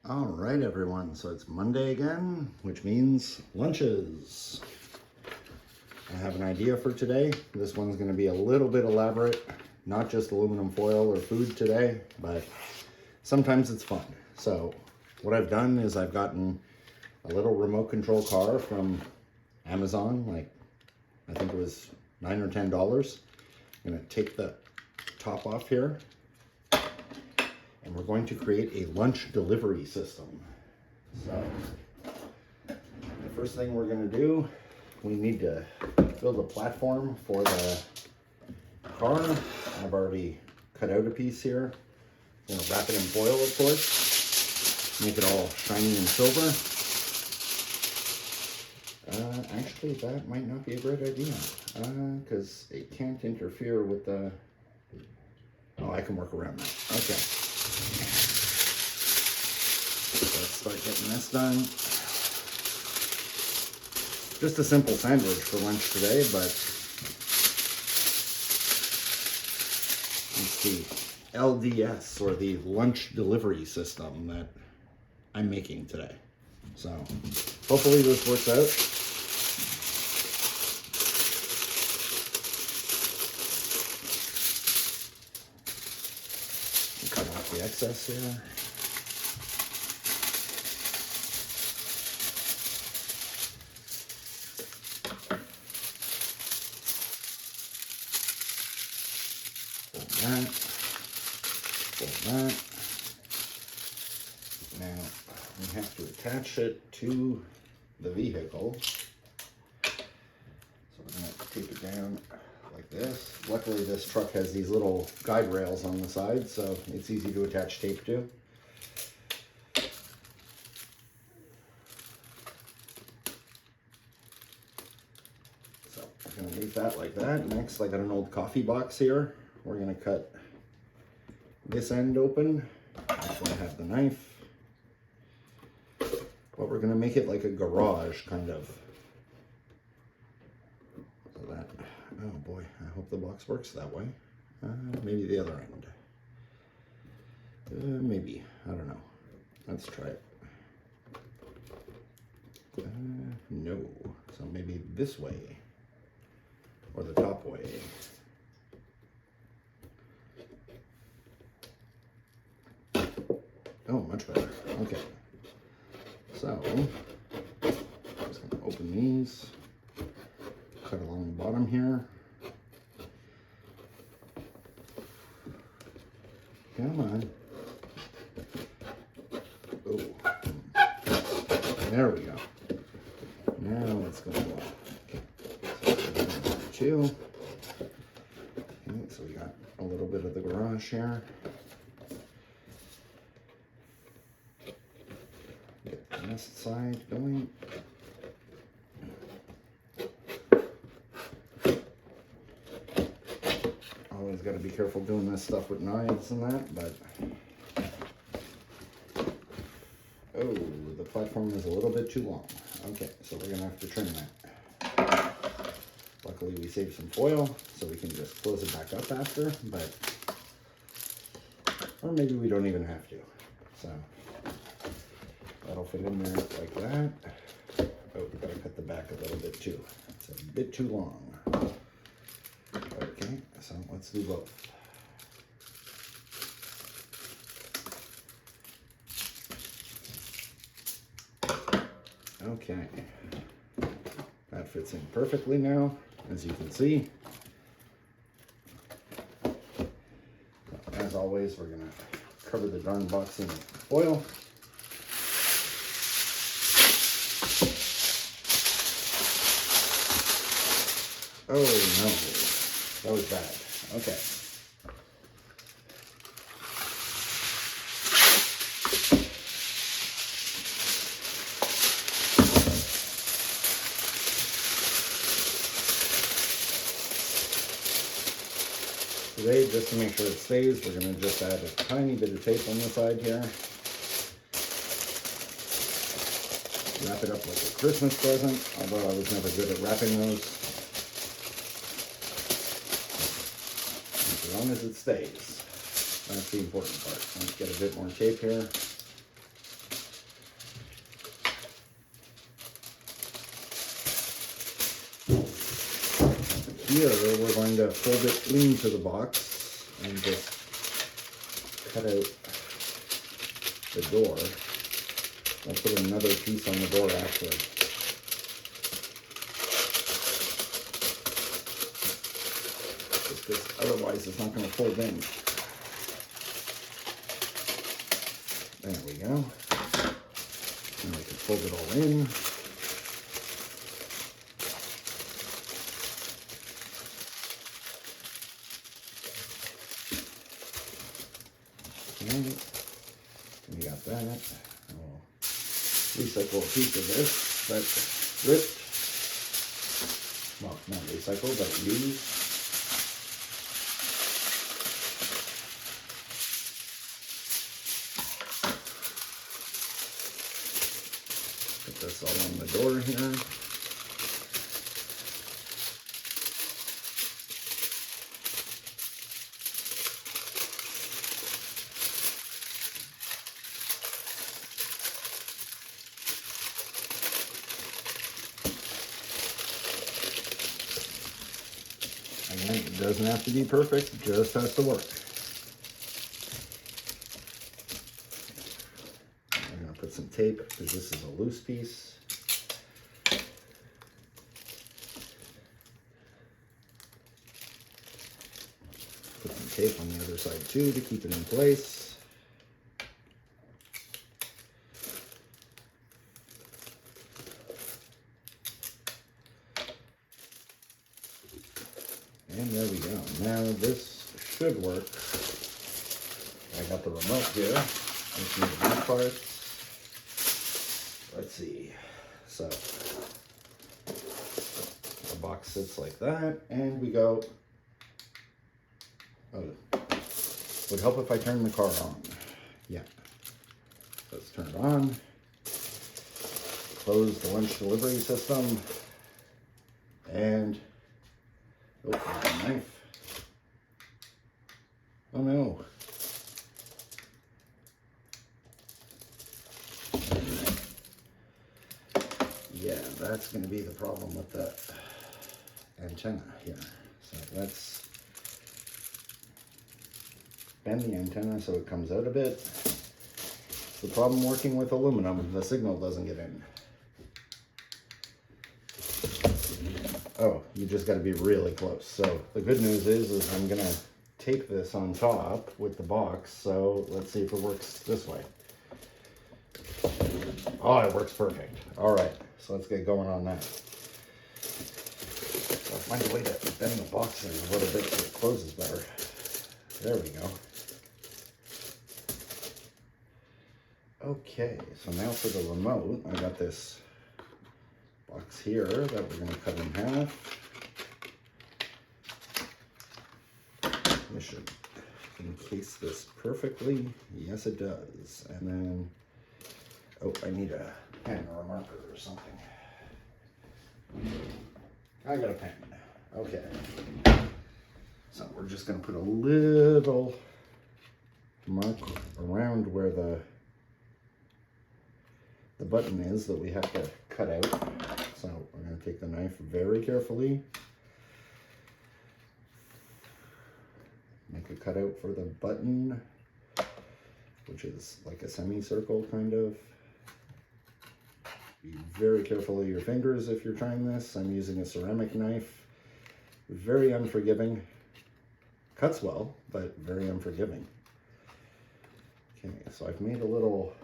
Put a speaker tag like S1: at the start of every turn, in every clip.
S1: All right, everyone. So it's Monday again, which means lunches. I have an idea for today. This one's going to be a little bit elaborate, not just aluminum foil or food today, but sometimes it's fun. So what I've done is I've gotten a little remote control car from Amazon, like I think it was $9 or $10. I'm going to take the top off here. And we're going to create a lunch delivery system. So, the first thing we're going to do, we need to build a platform for the car. I've already cut out a piece here. I'm going to wrap it in foil, of course. Make it all shiny and silver. Actually, that might not be a great idea, because it can't interfere with the... Oh, I can work around that. Okay. Let's start getting this done. Just a simple sandwich for lunch today, but it's the LDS, or the lunch delivery system, that I'm making today. So hopefully this works out. Cut off the excess here. Pull that. Now we have to attach it to the vehicle. So we're going to tape it down like this. Luckily this truck has these little guide rails on the side, so it's easy to attach tape to. So we're going to leave that like that. Next, I got an old coffee box here. We're going to cut this end open. Actually, I have the knife. But we're going to make it like a garage, kind of. So that, oh boy, I hope the box works that way. Maybe the other end. Maybe, I don't know. Let's try it. No, so maybe this way, or the top way. Oh, much better. Okay. So, I'm just going to open these, cut along the bottom here. Come on. Oh. There we go. Now let's go on. Okay. So, two. Okay, so we got a little bit of the garage here. This side going. Always got to be careful doing this stuff with knives and that, but oh, the platform is a little bit too long. Okay, so we're gonna have to trim that. Luckily we saved some foil, so we can just close it back up after, but or maybe we don't even have to. So that'll fit in there like that. Oh, we gotta cut the back a little bit too. It's a bit too long. Okay, so let's do both. Okay, that fits in perfectly now, as you can see. As always, we're gonna cover the darn box in foil. Oh no, that was bad. Okay. Today, just to make sure it stays, we're going to just add a tiny bit of tape on the side here. Wrap it up like a Christmas present, although I was never good at wrapping those. As long as it stays. That's the important part. Let's get a bit more tape here. here, we're going to fold it into the box and just cut out the door. I'll put another piece on the door after. Because otherwise it's not going to fold in. There we go. And I can fold it all in. Okay. We got that. I'll recycle a piece of this that's ripped. Well, not recycle, but used. Put this all on the door here. Again, it doesn't have to be perfect, it just has to work. I'm going to put some tape because this is a loose piece. Put some tape on the other side too to keep it in place. And there we go. Now this should work. I got the remote here. Let's move the back parts. Let's see. So the box sits like that, and we go. Oh, would help if I turn the car on. Yeah. Let's turn it on. Close the lunch delivery system, and oh, there's a knife. Oh no. Yeah, that's going to be the problem with the antenna here. So let's bend the antenna so it comes out a bit. It's the problem working with aluminum, the signal doesn't get in. Oh, you just got to be really close. So the good news is I'm gonna tape this on top with the box. So let's see if it works this way. Oh, it works perfect. All right, so let's get going on that. So I'll find a way to bend the box in a little bit so it closes better. There we go. Okay, so now for the remote, I got this box here that we're going to cut in half. This should encase this perfectly. Yes, it does. And then, oh, I need a pen or a marker or something. I got a pen. Okay. So we're just going to put a little mark around where the button is that we have to cut out. So we're going to take the knife very carefully, make a cutout for the button, which is like a semicircle kind of. Be very careful of your fingers if you're trying this. I'm using a ceramic knife. Very unforgiving. Cuts well, but very unforgiving. Okay, so I've made a little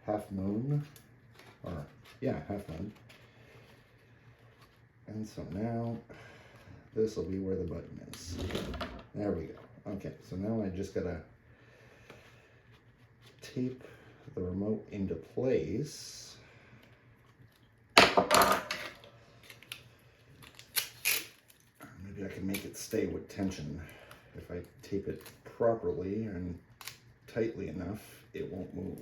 S1: half moon, or yeah, half moon. And so now this will be where the button is. There we go. Okay, so now I just gotta tape the remote into place. Maybe I can make it stay with tension. If I tape it properly and tightly enough, it won't move.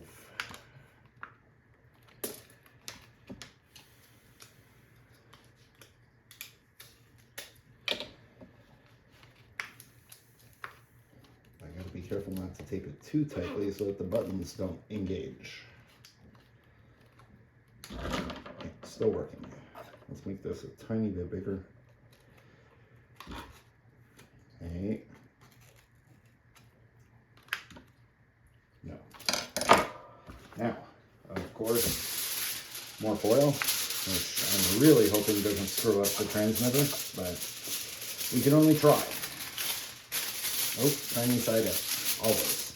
S1: Be careful not to tape it too tightly so that the buttons don't engage. Okay, still working. Let's make this a tiny bit bigger. Wait. No. Now, of course, more foil, which I'm really hoping doesn't screw up the transmitter, but we can only try. Oh, tiny side up, always.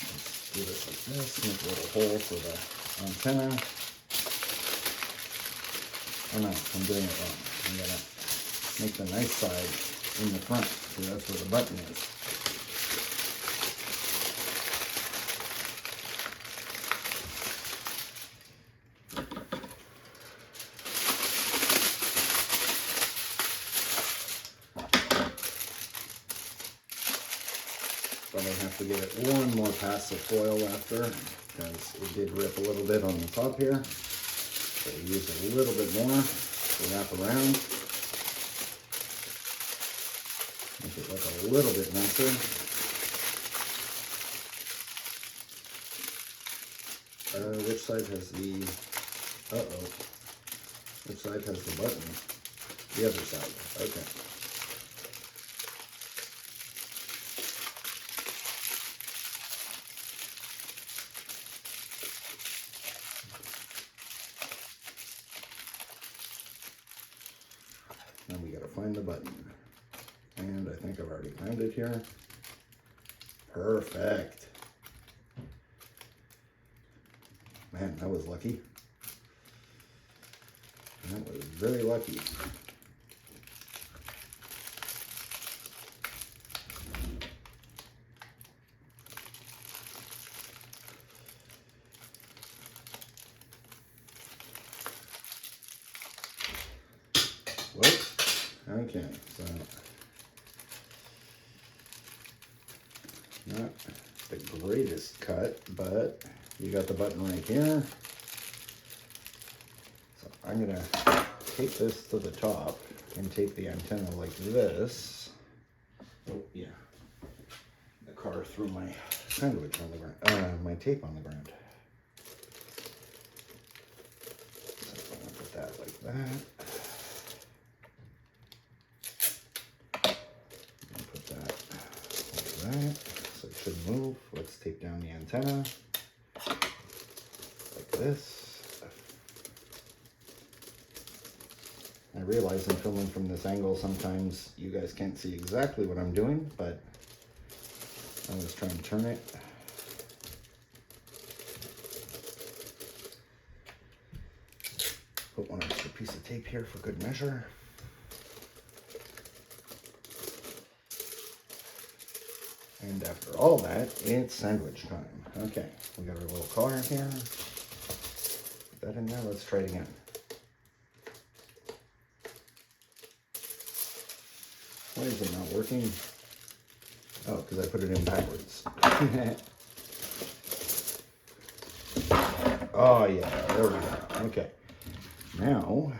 S1: Let's do this like this, make a little hole for the antenna. Oh no, I'm doing it wrong. I'm gonna make the nice side in the front, so that's where the button is. But I have to give it one more pass of foil after, because it did rip a little bit on the top here. So use a little bit more to wrap around. Make it look a little bit nicer. Which side has the, which side has the button? The other side, okay. Now we gotta find the button. And I think I've already found it here. Perfect. Man, that was lucky. That was very lucky. Whoops. Okay, so not the greatest cut, but you got the button right here. So I'm gonna tape this to the top and tape the antenna like this. Oh yeah, the car threw my sandwich on the ground, my tape on the ground. So I'm gonna put that like that. So it should move. Let's tape down the antenna like this. I realize I'm filming from this angle. Sometimes you guys can't see exactly what I'm doing, but I was trying to turn it. Put one extra piece of tape here for good measure. And after all that, it's sandwich time. Okay, we got our little car here. Put that in there. Let's try it again. Why is it not working? Oh, because I put it in backwards. Oh yeah, there we go. Okay. Now,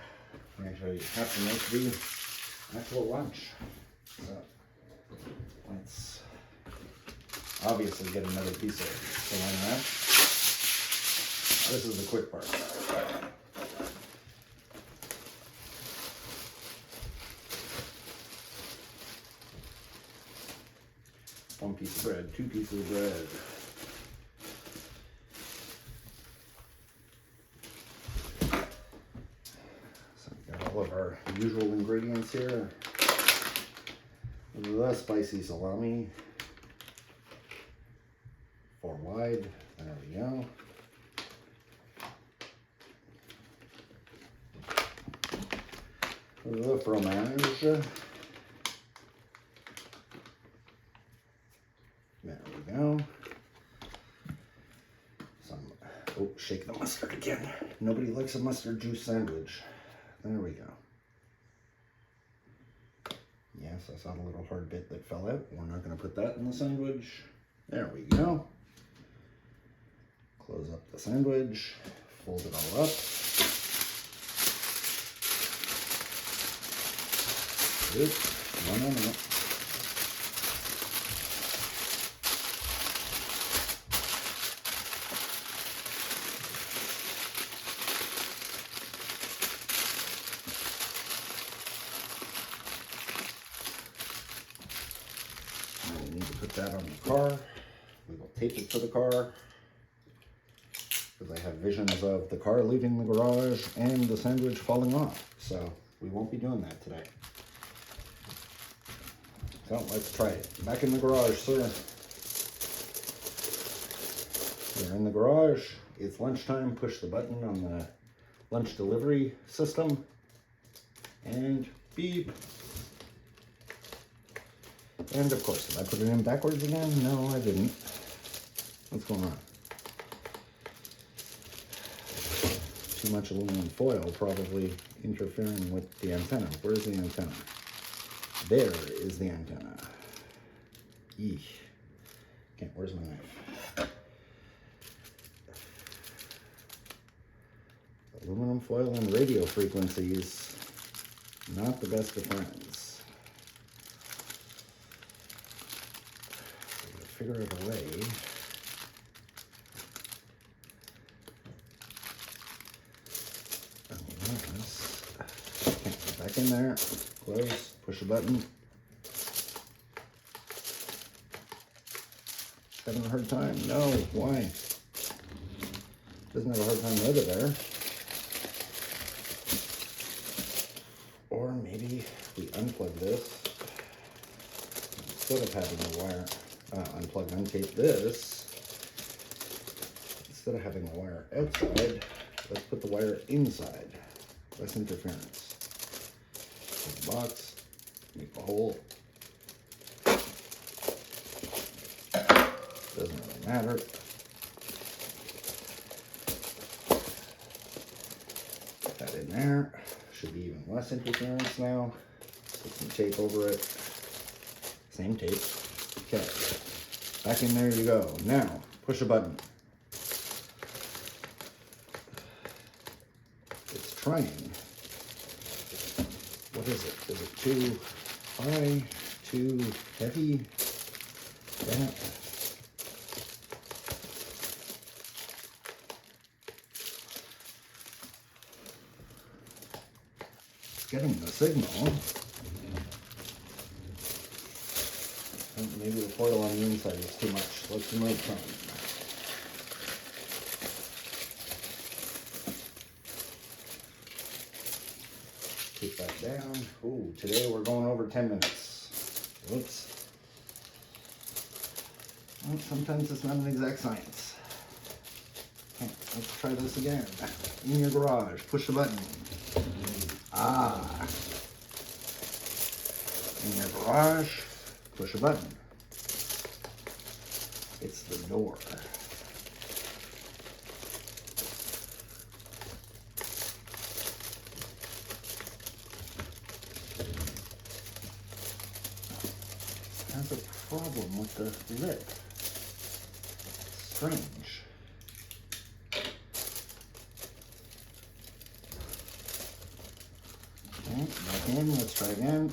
S1: we actually have to make the actual lunch. So, let's obviously get another piece of saran wrap. This is the quick part. One piece of bread, two pieces of bread. So we've got all of our usual ingredients here. The spicy salami. 4 wide, there we go. The fromage. There we go. Some, oh, shake the mustard again. Nobody likes a mustard juice sandwich. There we go. Yes, I saw the little hard bit that fell out. We're not going to put that in the sandwich. There we go. Close up the sandwich, fold it all up. Oops, no. that on the car. We will tape it to the car, because I have visions of the car leaving the garage and the sandwich falling off. So we won't be doing that today. So let's try it. Back in the garage, sir. We're in the garage. It's lunchtime. Push the button on the lunch delivery system. And beep. And of course, did I put it in backwards again? No, I didn't. What's going on? Too much aluminum foil probably interfering with the antenna. Where's the antenna? There is the antenna. Eesh. Okay, where's my knife? Aluminum foil and radio frequencies, not the best of friends. So we'll figure out a way. Okay, back in there, close, push the button. Having a hard time? No, why? Doesn't have a hard time over there. Or maybe we unplug this instead of having the wire, unplug, untape this. Instead of having the wire outside, let's put the wire inside. Less interference. Take the box, make a hole. Doesn't really matter. Put that in there. Should be even less interference now. Put some tape over it. Same tape. Okay. Back in there you go. Now, push a button. It's trying. What is it? Is it too high? Too heavy? That. Getting the signal. And maybe the foil on the inside is too much. Let's remove some. Keep that down. Ooh, today we're going over 10 minutes. Whoops. Well, sometimes it's not an exact science. Okay, let's try this again. In your garage, push the button. Ah, in your garage, push a button. It's the door. Has a problem with the lip. Strange. Back in, let's try again.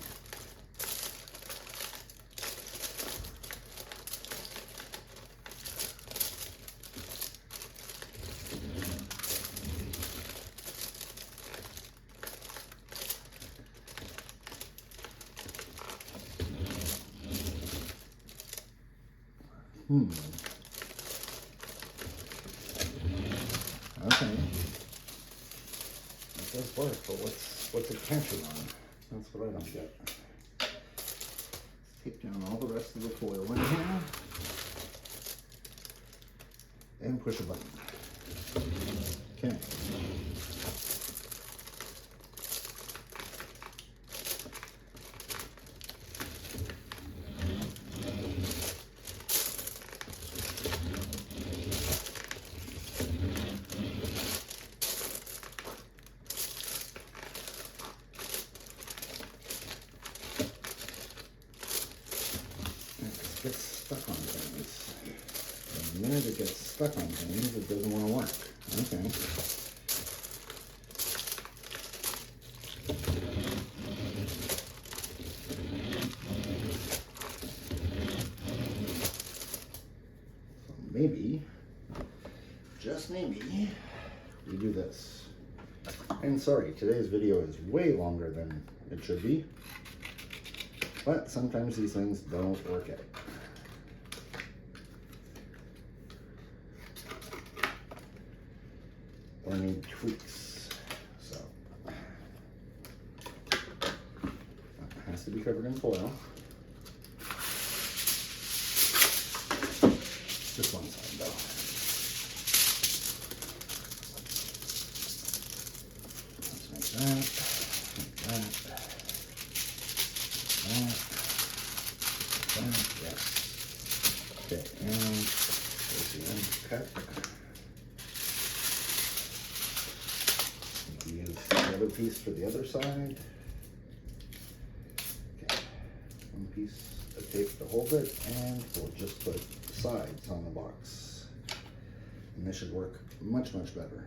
S1: Okay. It does work, but what's it catching on? That's what I don't get. Let's tape down all the rest of the foil in here. And push a button. Okay. Gets stuck on things. And the minute it gets stuck on things, it doesn't want to work. Okay. So maybe, just maybe, we do this. And sorry, today's video is way longer than it should be. But sometimes these things don't work out. or need tweaks. So it has to be covered in foil. Just one side though. Let's make that, yes. Okay, and there's the end cut. Use the other piece for the other side. Okay, one piece of tape to hold it, and we'll just put sides on the box. And this should work much better.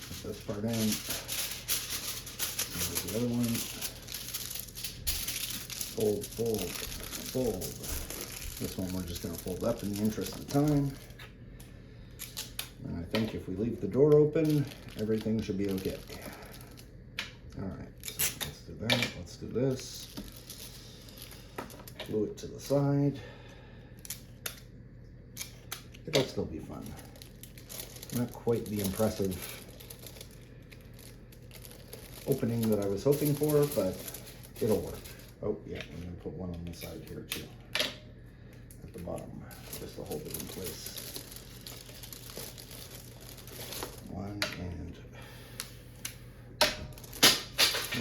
S1: Put this part in. Here's the other one. Fold, fold, fold. This one we're just going to fold up in the interest of time. And I think if we leave the door open, everything should be okay. Alright, so let's do that. Let's do this. Glue it to the side. It'll still be fun. Not quite the impressive opening that I was hoping for, but it'll work. Oh yeah, I'm going to put one on the side here too. At the bottom, just to hold it in place. One and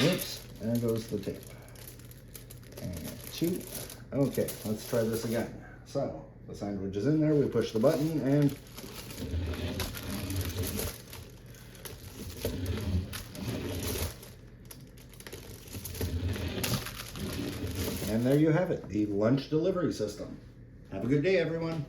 S1: whoops, there goes the tape. And two. Okay, let's try this again. So the sandwich is in there, we push the button and there you have it, the lunch delivery system. Have a good day, everyone.